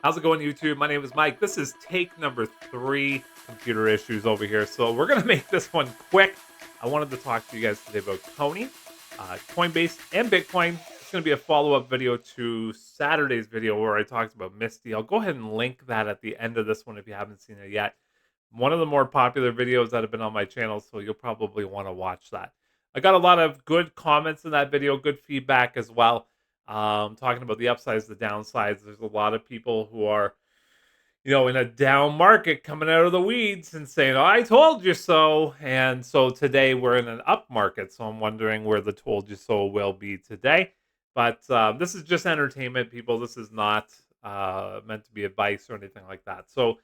How's it going, YouTube? My name is Mike. This is take number 3, computer issues over here. So we're going to make this one quick. I wanted to talk to you guys today about CONY, Coinbase, and Bitcoin. It's going to be a follow-up video to Saturday's video where I talked about MSTY. I'll go ahead and link that at the end of this one if you haven't seen it yet. One of the more popular videos that have been on my channel, so you'll probably want to watch that. I got a lot of good comments in that video, good feedback as well. Talking about the upsides, the downsides. There's a lot of people who are, in a down market coming out of the weeds and saying, "Oh, I told you so." And so today we're in an up market. So I'm wondering where the told you so will be today. But this is just entertainment, people. This is not meant to be advice or anything like that. So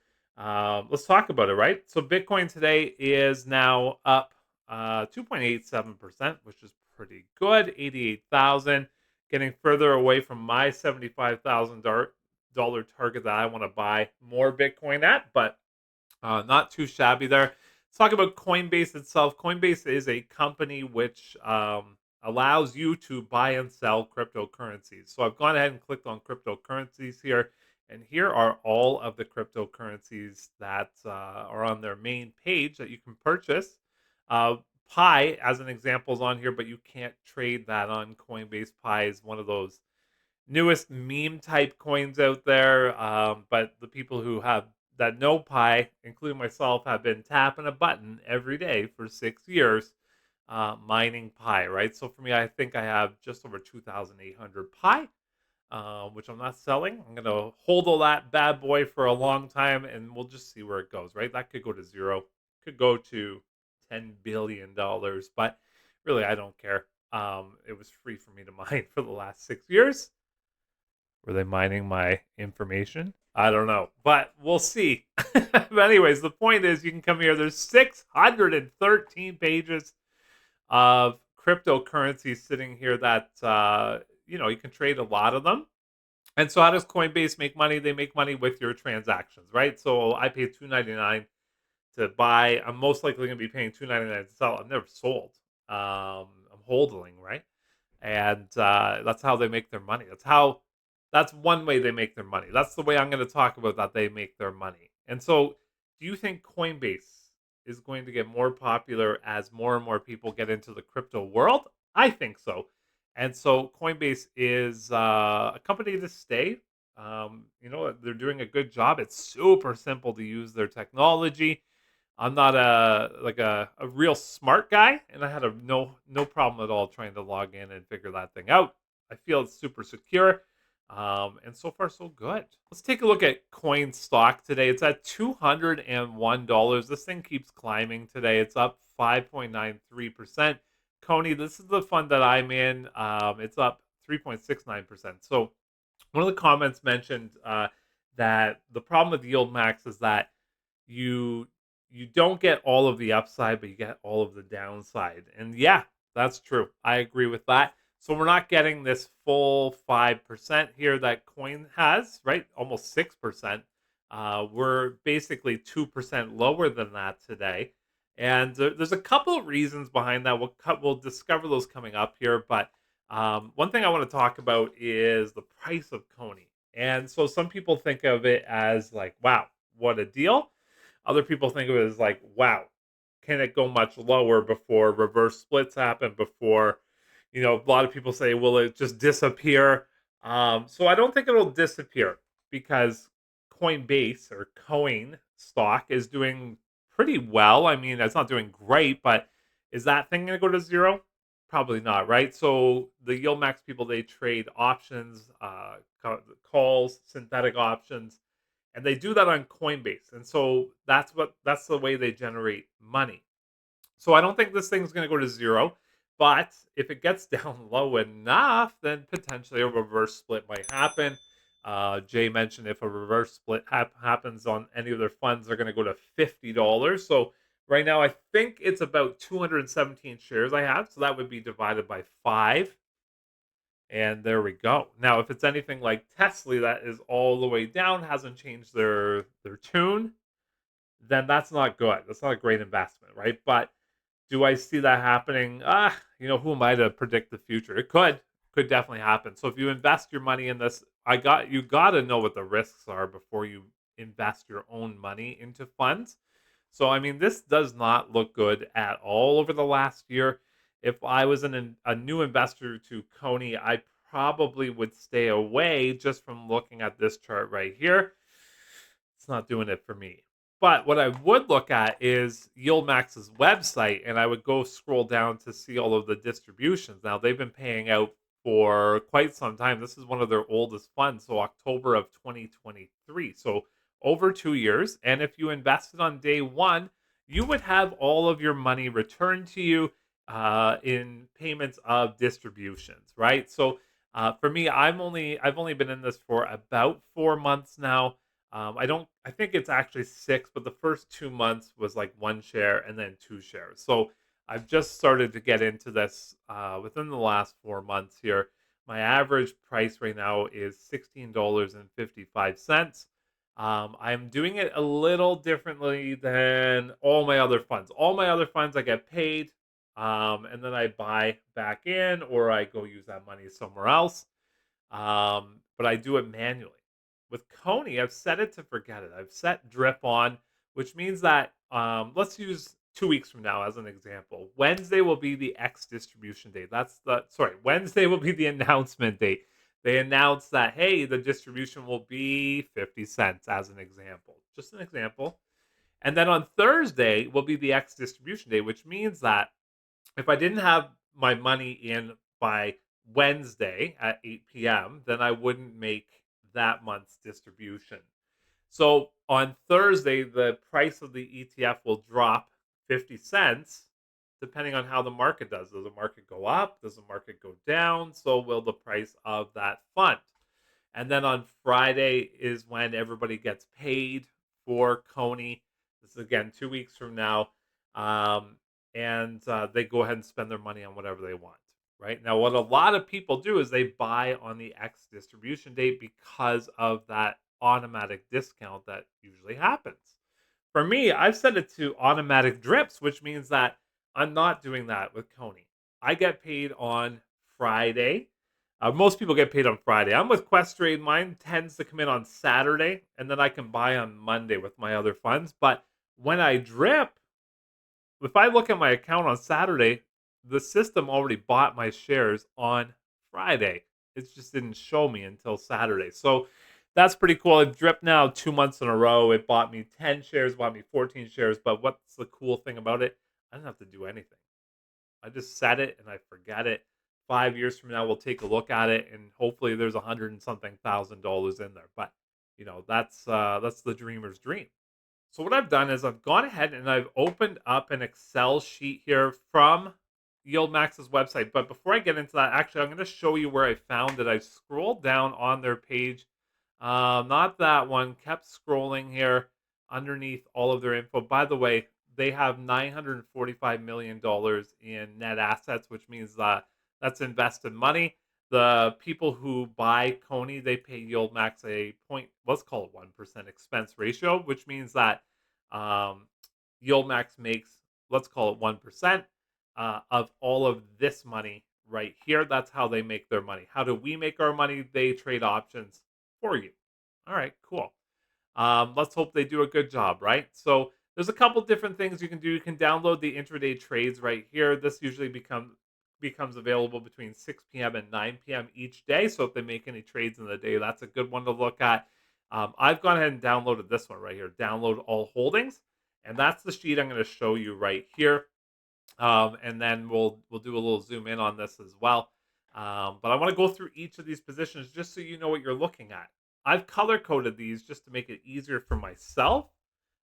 let's talk about it, right? So Bitcoin today is now up 2.87%, which is pretty good. 88,000, getting further away from my $75,000 target that I want to buy more Bitcoin at, but not too shabby there. Let's talk about Coinbase itself. Coinbase is a company which allows you to buy and sell cryptocurrencies. So I've gone ahead and clicked on cryptocurrencies here, and here are all of the cryptocurrencies that are on their main page that you can purchase. Uh, Pi, as an example, is on here, but you can't trade that on Coinbase. Pi is one of those newest meme type coins out there. But the people who have that know Pi, including myself, have been tapping a button every day for 6 years, mining Pi, right? So for me, I think I have just over 2,800 Pi, which I'm not selling. I'm going to hold all that bad boy for a long time, and we'll just see where it goes, right? That could go to zero, could go to $10 billion, but really, I don't care. It was free for me to mine for the last 6 years. Were they mining my information? I don't know, but we'll see. But anyways, the point is, you can come here. There's 613 pages of cryptocurrency sitting here that you can trade a lot of them. And so, how does Coinbase make money? They make money with your transactions, right? So I paid $2.99 to buy. I'm most likely going to be paying $2.99 to sell. I've never sold. I'm holding, right? And that's how they make their money. That's one way they make their money. That's the way I'm going to talk about that they make their money. And so, do you think Coinbase is going to get more popular as more and more people get into the crypto world? I think so. And so Coinbase is a company to stay. They're doing a good job. It's super simple to use their technology. I'm not a real smart guy, and I had a no problem at all trying to log in and figure that thing out. I feel it's super secure, and so far so good. Let's take a look at coin stock today. It's at $201. This thing keeps climbing today. It's up 5.93%. CONY, this is the fund that I'm in. It's up 3.69%. So one of the comments mentioned that the problem with YieldMax is that you you don't get all of the upside, but you get all of the downside. And yeah, that's true. I agree with that. So we're not getting this full 5% here that coin has, right? Almost 6%. We're basically 2% lower than that today. And there's a couple of reasons behind that. We'll discover those coming up here. But one thing I want to talk about is the price of Coney. And so some people think of it as like, wow, what a deal. Other people think of it as like, wow, can it go much lower before reverse splits happen? Before, a lot of people say, will it just disappear? So I don't think it'll disappear because Coinbase or Coin stock is doing pretty well. I mean, it's not doing great, but is that thing going to go to zero? Probably not, right? So the YieldMax people, they trade options, calls, synthetic options, and they do that on Coinbase. And so that's the way they generate money. So I don't think this thing's going to go to zero, but if it gets down low enough, then potentially a reverse split might happen. Jay mentioned if a reverse split happens on any of their funds, they're going to go to $50. So right now, I think it's about 217 shares I have. So that would be divided by 5. And there we go. Now, if it's anything like Tesla that is all the way down, hasn't changed their tune, then that's not good. That's not a great investment, right? But Do I see that happening? Who am I to predict the future? It could definitely happen. So if you invest your money in this, you got to know what the risks are before you invest your own money into funds. So I mean, this does not look good at all over the last year. If I was a new investor to CONY, I probably would stay away just from looking at this chart right here. It's not doing it for me. But what I would look at is YieldMax's website, and I would go scroll down to see all of the distributions. Now, they've been paying out for quite some time. This is one of their oldest funds, so October of 2023. So over 2 years. And if you invested on day one, you would have all of your money returned to you in payments of distributions, right? So for me, I've only been in this for about 4 months now. I think it's actually six, but the first 2 months was like one share and then two shares. So I've just started to get into this within the last 4 months here. My average price right now is $16.55. I'm doing it a little differently than all my other funds. All my other funds, I get paid, and then I buy back in or I go use that money somewhere else. But I do it manually. With CONY, I've set it to forget it. I've set drip on, which means that let's use 2 weeks from now as an example. Wednesday will be the X distribution date. Wednesday will be the announcement date. They announce that, hey, the distribution will be 50 cents as an example. Just an example. And then on Thursday will be the X distribution day, which means that if I didn't have my money in by Wednesday at 8 p.m., then I wouldn't make that month's distribution. So on Thursday, the price of the ETF will drop 50 cents depending on how the market does. Does the market go up? Does the market go down? So will the price of that fund. And then on Friday is when everybody gets paid for CONY. This is again 2 weeks from now. Um, and they go ahead and spend their money on whatever they want. Right now, what a lot of people do is they buy on the X distribution date because of that automatic discount that usually happens. For me, I've set it to automatic drips, which means that I'm not doing that with CONY. I get paid on Friday. Most people get paid on Friday. I'm with Questrade. Mine tends to come in on Saturday, and then I can buy on Monday with my other funds. But when I drip, if I look at my account on Saturday, the system already bought my shares on Friday. It just didn't show me until Saturday. So that's pretty cool. It dripped now 2 months in a row. It bought me 10 shares, bought me 14 shares. But what's the cool thing about it? I don't have to do anything. I just set it and I forget it. 5 years from now, we'll take a look at it, and hopefully, there's 100 and something thousand dollars in there. But that's the dreamer's dream. So what I've done is I've gone ahead and I've opened up an Excel sheet here from YieldMax's website. But before I get into that, actually, I'm going to show you where I found it. I scrolled down on their page, not that one. Kept scrolling here underneath all of their info. By the way, they have $945 million in net assets, which means that that's invested money. The people who buy CONY, they pay YieldMax a point, let's call it 1% expense ratio, which means that um, YieldMax makes, let's call it 1% of all of this money right here. That's how they make their money. How do we make our money? They trade options for you. All right, cool. Let's hope they do a good job, right? So there's a couple different things you can do. You can download the intraday trades right here. This usually becomes available between 6 p.m. and 9 p.m. each day. So if they make any trades in the day, that's a good one to look at. I've gone ahead and downloaded this one right here. Download all holdings, and that's the sheet I'm going to show you right here. And then we'll do a little zoom in on this as well. But I want to go through each of these positions just so you know what you're looking at. I've color coded these just to make it easier for myself.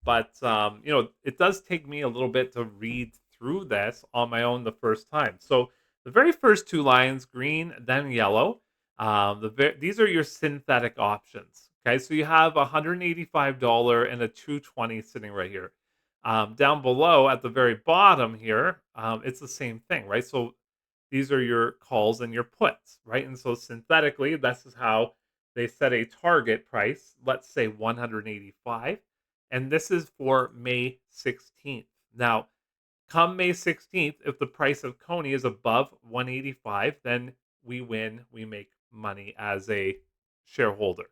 But it does take me a little bit to read through this on my own the first time. So the very first two lines, green, then yellow. These are your synthetic options. Okay, so you have $185 and a 220 sitting right here. Down below at the very bottom here, it's the same thing, right? So these are your calls and your puts, right? And so synthetically, this is how they set a target price, let's say 185, and this is for May 16th. Now, Come May 16th, if the price of CONY is above 185, then we win. We make money as a shareholder.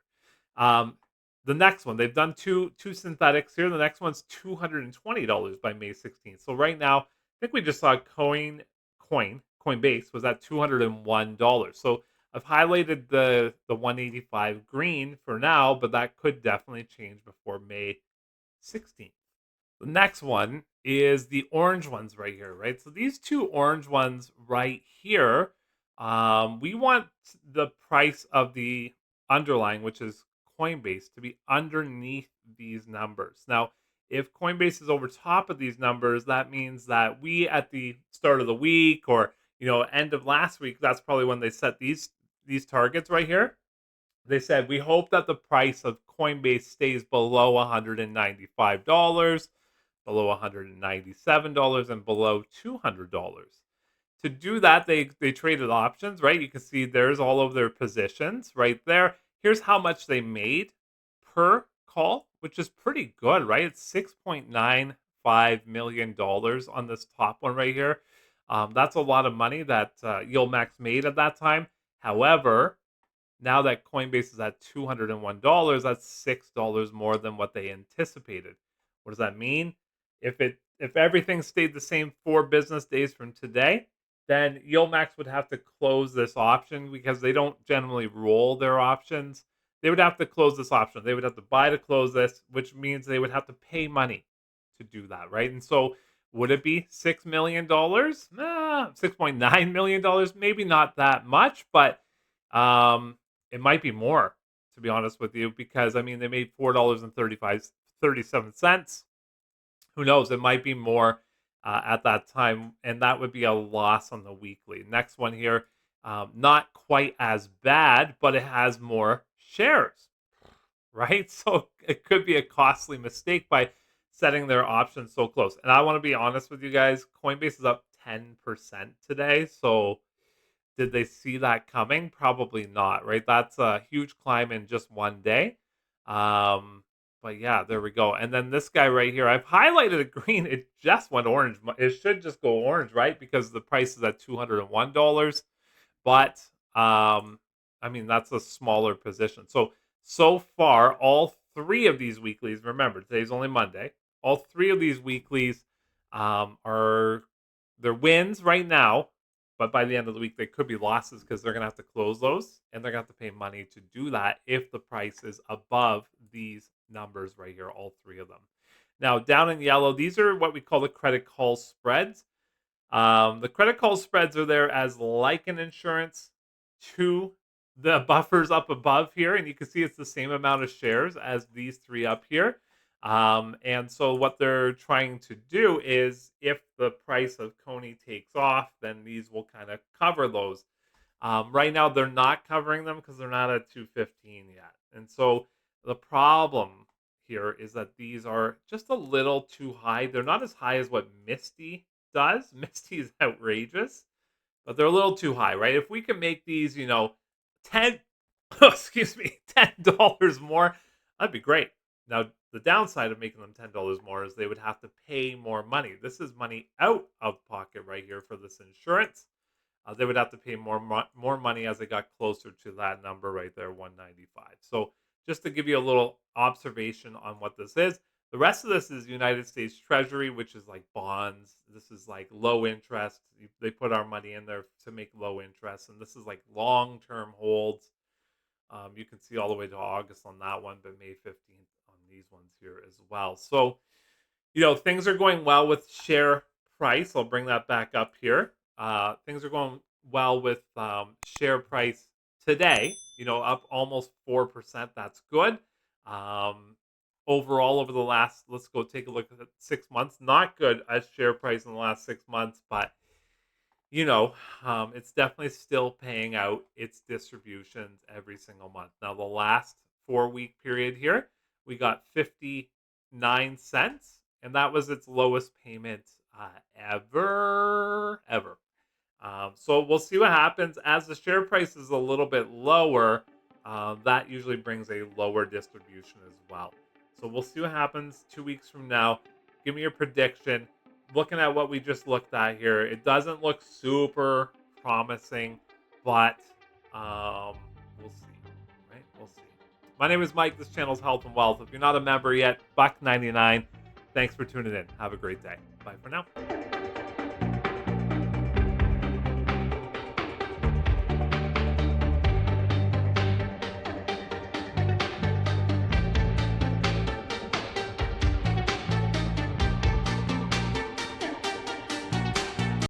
Um, the next one, they've done two synthetics here. The next one's $220 by May 16th. So right now, I think we just saw Coinbase was at $201. So I've highlighted the 185 green for now, but that could definitely change before May 16th. The next one is the orange ones right here, right? So these two orange ones right here, we want the price of the underlying, which is Coinbase, to be underneath these numbers. Now, if Coinbase is over top of these numbers, that means that we at the start of the week or end of last week, that's probably when they set these targets right here. They said, we hope that the price of Coinbase stays below $195, below $197, and below $200. To do that, they traded options, right? You can see there's all of their positions right there. Here's how much they made per call, which is pretty good, right? It's $6.95 million on this top one right here. That's a lot of money that YieldMax made at that time. However, now that Coinbase is at $201, that's $6 more than what they anticipated. What does that mean? If everything stayed the same 4 business days from today, then YieldMax would have to close this option because they don't generally roll their options. They would have to close this option. They would have to buy to close this, which means they would have to pay money to do that, right? And so would it be $6 million? Nah, $6.9 million, maybe not that much, but it might be more, to be honest with you, because I mean they made $4.37. Who knows? It might be more at that time, and that would be a loss on the weekly. Next one here, not quite as bad, but it has more shares, right? So it could be a costly mistake by setting their options so close. And I want to be honest with you guys, Coinbase is up 10% today, so did they see that coming? Probably not, right? That's a huge climb in just one day. But yeah, there we go. And then this guy right here, I've highlighted it green. It just went orange. It should just go orange, right? Because the price is at $201. But I mean, that's a smaller position. So far, all 3 of these weeklies, remember, today's only Monday. All 3 of these weeklies are their wins right now, but by the end of the week, they could be losses because they're going to have to close those and they're going to have to pay money to do that if the price is above these numbers right here, all 3 of them. Now, down in yellow, these are what we call the credit call spreads. The credit call spreads are there as like an insurance to the buffers up above here. And you can see it's the same amount of shares as these 3 up here. And so what they're trying to do is if the price of CONY takes off, then these will kind of cover those. Right now, they're not covering them because they're not at 215 yet. And so the problem here is that these are just a little too high. They're not as high as what MSTY does. MSTY is outrageous, but they're a little too high, right? If we can make these, 10, excuse me, $10 more, that'd be great. Now, the downside of making them $10 more is they would have to pay more money. This is money out of pocket right here for this insurance. They would have to pay more money as they got closer to that number right there, 195. So just to give you a little observation on what this is, the rest of this is United States Treasury, which is like bonds. This is like low interest. They put our money in there to make low interest. And this is like long-term holds. You can see all the way to August on that one, but May 15th on these ones here as well. So, things are going well with share price. I'll bring that back up here. Things are going well with share price today, up almost 4%. That's good. Overall, over the last, let's go take a look at 6 months. Not good as share price in the last 6 months, but it's definitely still paying out its distributions every single month. Now, the last 4-week period here, we got 59 cents, and that was its lowest payment ever. So we'll see what happens as the share price is a little bit lower. That usually brings a lower distribution as well. So we'll see what happens 2 weeks from now. Give me your prediction. looking at what we just looked at here, it doesn't look super promising, but we'll see. Right? We'll see. My name is Mike. This channel is Health and Wealth. If you're not a member yet, $1.99. Thanks for tuning in. Have a great day. Bye for now.